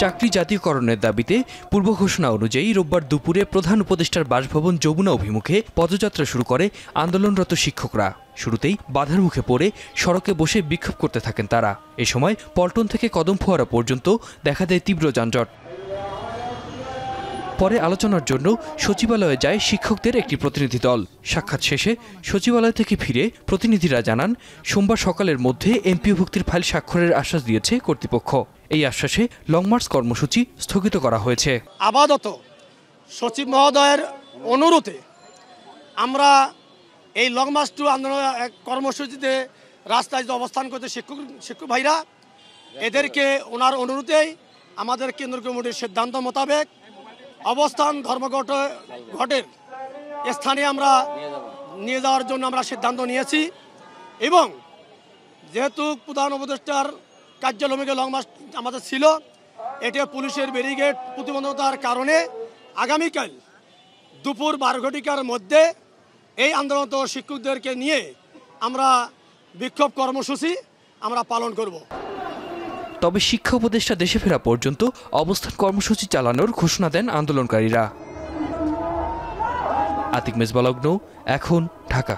চাকরি জাতীয়করণের দাবিতে পূর্ব ঘোষণা অনুযায়ী রোববার দুপুরে প্রধান উপদেষ্টার বাসভবন যমুনা অভিমুখে পদযাত্রা শুরু করে আন্দোলনরত শিক্ষকরা। শুরুতেই বাধার মুখে পড়ে সড়কে বসে বিক্ষোভ করতে থাকেন তারা। এ সময় পল্টন থেকে কদমফোয়ারা পর্যন্ত দেখা দেয় তীব্র যানজট। পরে আলোচনার জন্য সচিবালয়ে যায় শিক্ষকদের একটি প্রতিনিধি দল। সাক্ষাৎ শেষে সচিবালয় থেকে ফিরে প্রতিনিধিরা জানান, সোমবার সকালের মধ্যে এমপিওভুক্তির ফাইল স্বাক্ষরের আশ্বাস দিয়েছে কর্তৃপক্ষ। এই আশ্বাসে লং মার্চ কর্মসূচি স্থগিত করা হয়েছে। আপাতত সচিব মহোদয়ের অনুরোধে আমরা এই লং মার্চ টু আন্দোলন কর্মসূচিতে রাস্তায় অবস্থান করতে শিক্ষক ভাইরা, এদেরকে ওনার অনুরোধেই আমাদের কেন্দ্র কমিটির সিদ্ধান্ত মোতাবেক অবস্থান ধর্মঘটের স্থানে আমরা নিয়ে যাওয়ার জন্য আমরা সিদ্ধান্ত নিয়েছি। এবং যেহেতু প্রধান উপদেষ্টার কার্যালয়ে লং মার্চ আমাদের ছিল, এটা পুলিশের ব্যারিকেড প্রতিবন্ধকতার কারণে আগামীকাল দুপুর 12 ঘটিকার মধ্যে এই আন্দোলনত শিক্ষকদেরকে নিয়ে আমরা বিক্ষোভ কর্মসূচি আমরা পালন করব। তবে শিক্ষা উপদেষ্টা দেশে ফেরা পর্যন্ত অবস্থান কর্মসূচি চালানোর ঘোষণা দেন আন্দোলনকারীরা। আতিক মেজবাহ, এখন ঢাকা।